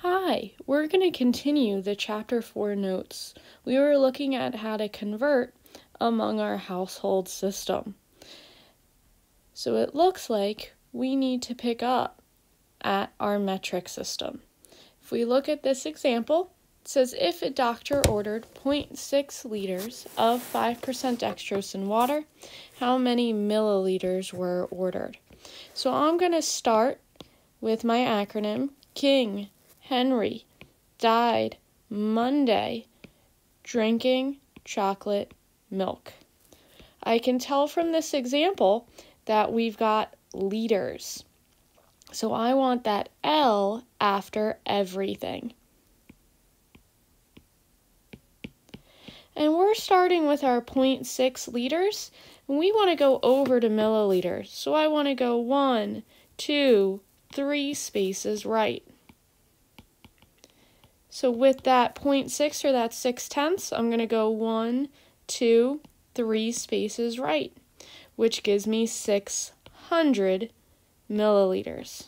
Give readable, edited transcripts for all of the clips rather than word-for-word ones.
Hi, we're going to continue the Chapter 4 notes. We were looking at how to convert among our household system. So it looks like we need to pick up at our metric system. If we look at this example, it says if a doctor ordered 0.6 liters of 5% dextrose in water, how many milliliters were ordered? So I'm going to start with my acronym KING. Henry died Monday drinking chocolate milk. I can tell from this example that we've got liters. So I want that L after everything. And we're starting with our 0.6 liters, and we want to go over to milliliters. So I want to go 1, 2, 3 spaces right. So with that 0.6 or that 6/10, I'm going to go 1, 2, 3 spaces right, which gives me 600 milliliters.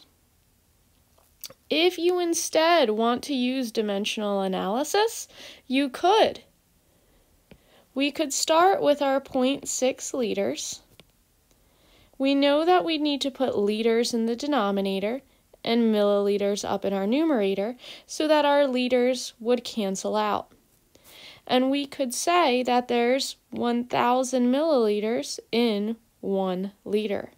If you instead want to use dimensional analysis, you could. We could start with our 0.6 liters. We know that we need to put liters in the denominator and milliliters up in our numerator so that our liters would cancel out. And we could say that there's 1,000 milliliters in 1 liter.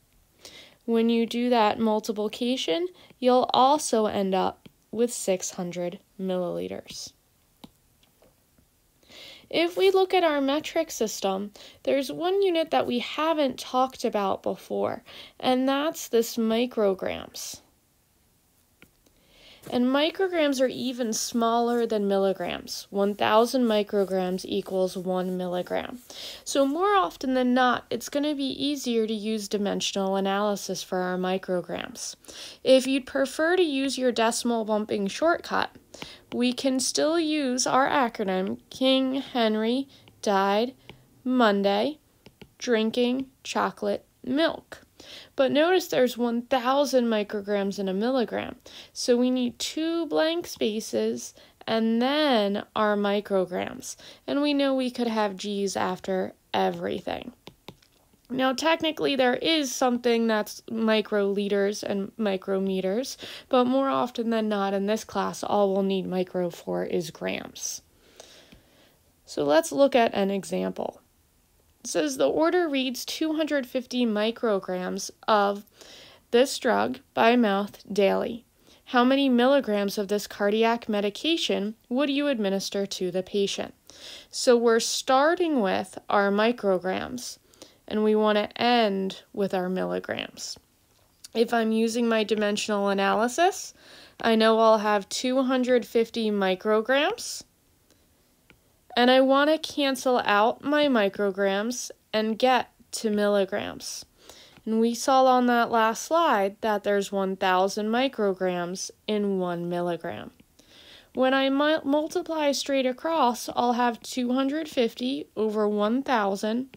When you do that multiplication, you'll also end up with 600 milliliters. If we look at our metric system, there's one unit that we haven't talked about before, and that's this micrograms. And micrograms are even smaller than milligrams. 1,000 micrograms equals 1 milligram. So more often than not, it's going to be easier to use dimensional analysis for our micrograms. If you'd prefer to use your decimal bumping shortcut, we can still use our acronym King Henry died Monday drinking chocolate milk. But notice there's 1,000 micrograms in a milligram. So we need 2 blank spaces and then our micrograms. And we know we could have G's after everything. Now technically there is something that's microliters and micrometers, but more often than not in this class all we'll need micro for is grams. So let's look at an example. It says the order reads 250 micrograms of this drug by mouth daily. How many milligrams of this cardiac medication would you administer to the patient? So we're starting with our micrograms, and we want to end with our milligrams. If I'm using my dimensional analysis, I know I'll have 250 micrograms. And I want to cancel out my micrograms and get to milligrams. And we saw on that last slide that there's 1,000 micrograms in 1 milligram. When I multiply straight across, I'll have 250 over 1,000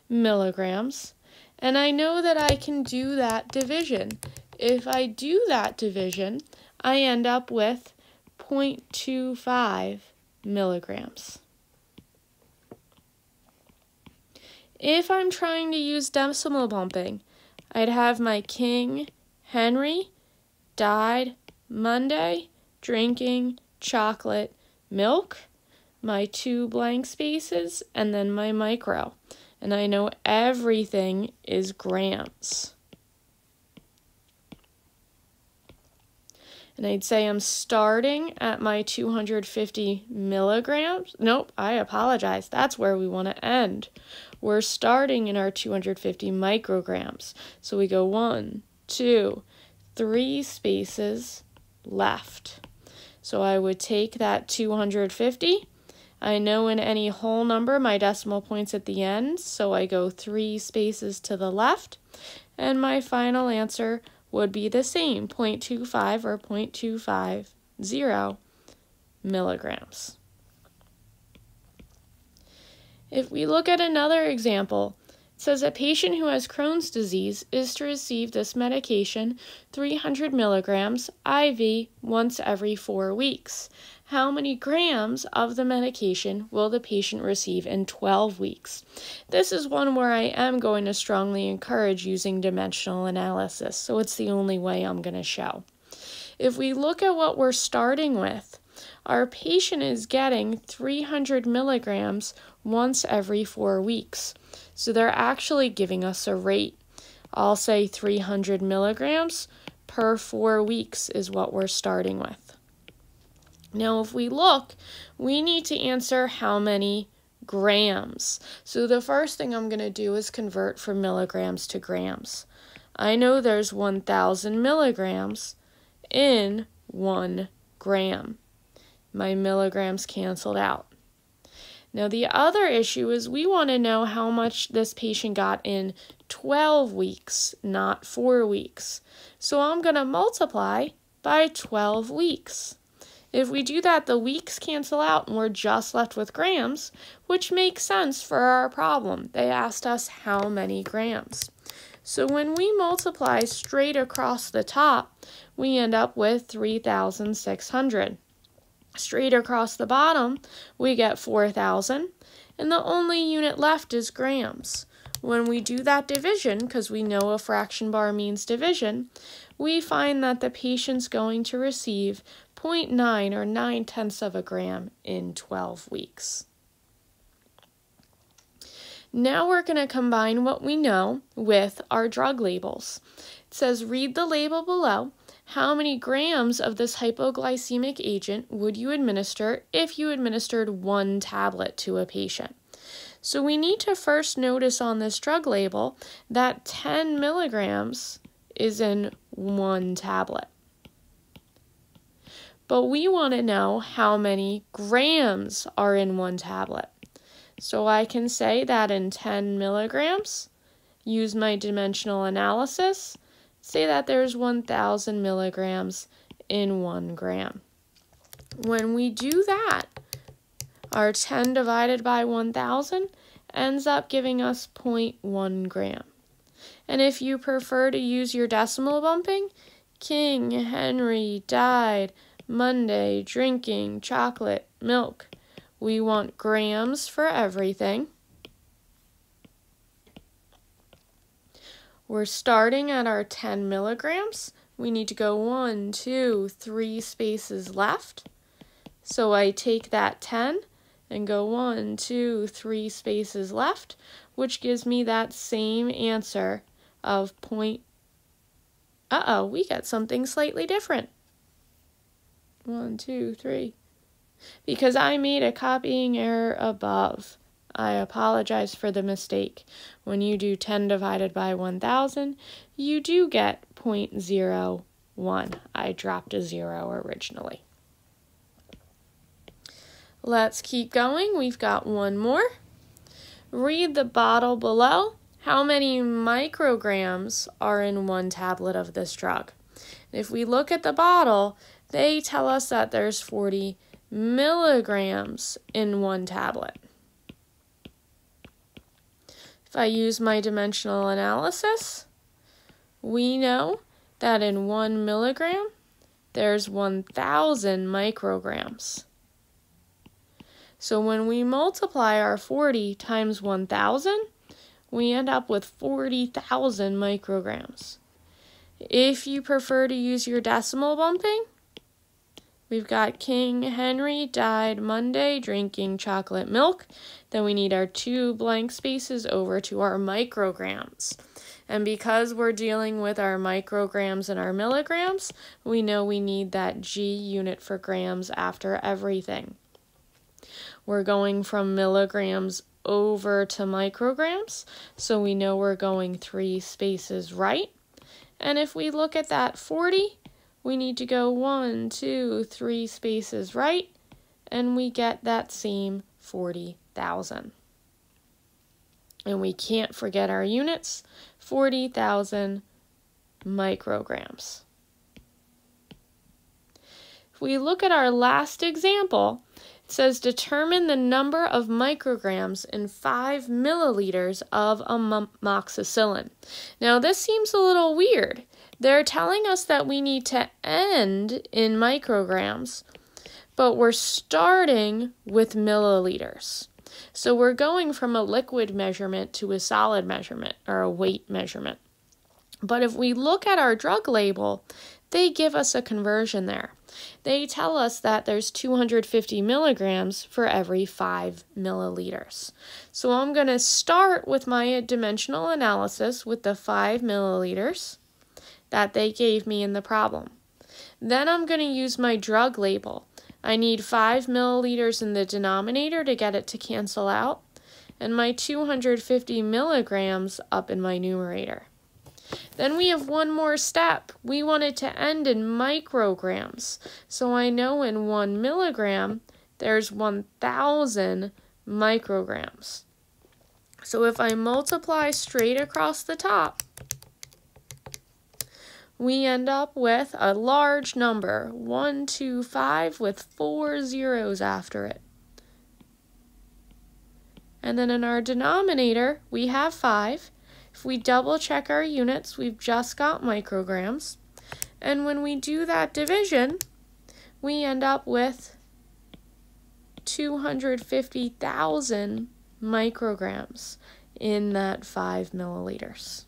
milligrams. And I know that I can do that division. If I do that division, I end up with 0.25 milligrams. If I'm trying to use decimal bumping, I'd have my King Henry died Monday drinking chocolate milk, my 2 blank spaces, and then my micro. And I know everything is grams. And I'd say I'm starting at my 250 milligrams. Nope, I apologize. That's where we want to end. We're starting in our 250 micrograms. So we go 1, 2, 3 spaces left. So I would take that 250. I know in any whole number my decimal point's at the end, so I go 3 spaces to the left. And my final answer would be the same, 0.25 or 0.250 milligrams. If we look at another example, It says a patient who has Crohn's disease is to receive this medication, 300 milligrams IV, once every 4 weeks. How many grams of the medication will the patient receive in 12 weeks? This is one where I am going to strongly encourage using dimensional analysis, so it's the only way I'm going to show. If we look at what we're starting with, our patient is getting 300 milligrams once every 4 weeks. So they're actually giving us a rate. I'll say 300 milligrams per 4 weeks is what we're starting with. Now, if we look, we need to answer how many grams. So the first thing I'm going to do is convert from milligrams to grams. I know there's 1,000 milligrams in 1 gram. My milligrams canceled out. Now, the other issue is we want to know how much this patient got in 12 weeks, not 4 weeks. So I'm going to multiply by 12 weeks. If we do that, the weeks cancel out and we're just left with grams, which makes sense for our problem. They asked us how many grams. So when we multiply straight across the top, we end up with 3,600. Straight across the bottom, we get 4,000, and the only unit left is grams. When we do that division, because we know a fraction bar means division, we find that the patient's going to receive 0.9 or 9/10 of a gram in 12 weeks. Now we're going to combine what we know with our drug labels. It says, read the label below. How many grams of this hypoglycemic agent would you administer if you administered 1 tablet to a patient? So we need to first notice on this drug label that 10 milligrams is in 1 tablet. But we want to know how many grams are in 1 tablet. So I can say that in 10 milligrams, use my dimensional analysis, say that there's 1,000 milligrams in 1 gram. When we do that, our 10 divided by 1,000 ends up giving us 0.1 gram. And if you prefer to use your decimal bumping, King Henry died Monday drinking chocolate milk. We want grams for everything. We're starting at our 10 milligrams. We need to go 1, 2, 3 spaces left. So I take that 10 and go 1, 2, 3 spaces left, which gives me that same answer of point. We get something slightly different. 1, 2, 3. Because I made a copying error above. I apologize for the mistake. When you do 10 divided by 1,000, you do get 0.01. I dropped a 0 originally. Let's keep going. We've got one more. Read the bottle below. How many micrograms are in 1 tablet of this drug? If we look at the bottle, they tell us that there's 40 milligrams in 1 tablet. If I use my dimensional analysis, we know that in 1 milligram, there's 1,000 micrograms. So when we multiply our 40 times 1,000, we end up with 40,000 micrograms. If you prefer to use your decimal bumping, we've got King Henry died Monday drinking chocolate milk. Then we need our 2 blank spaces over to our micrograms. And because we're dealing with our micrograms and our milligrams, we know we need that G unit for grams after everything. We're going from milligrams over to micrograms, so we know we're going 3 spaces right. And if we look at that 40, we need to go 1, 2, 3 spaces right, and we get that same 40,000. And we can't forget our units, 40,000 micrograms. If we look at our last example, It says determine the number of micrograms in 5 milliliters of amoxicillin. Now this seems a little weird. They're telling us that we need to end in micrograms, but we're starting with milliliters. So we're going from a liquid measurement to a solid measurement, or a weight measurement. But if we look at our drug label, they give us a conversion there. They tell us that there's 250 milligrams for every 5 milliliters. So I'm going to start with my dimensional analysis with the 5 milliliters that they gave me in the problem. Then I'm going to use my drug label. I need 5 milliliters in the denominator to get it to cancel out, and my 250 milligrams up in my numerator. Then we have one more step. We want it to end in micrograms. So I know in 1 milligram, there's 1,000 micrograms. So if I multiply straight across the top, we end up with a large number, 125 with 4 zeros after it. And then in our denominator, we have 5. If we double check our units, we've just got micrograms. And when we do that division, we end up with 250,000 micrograms in that 5 milliliters.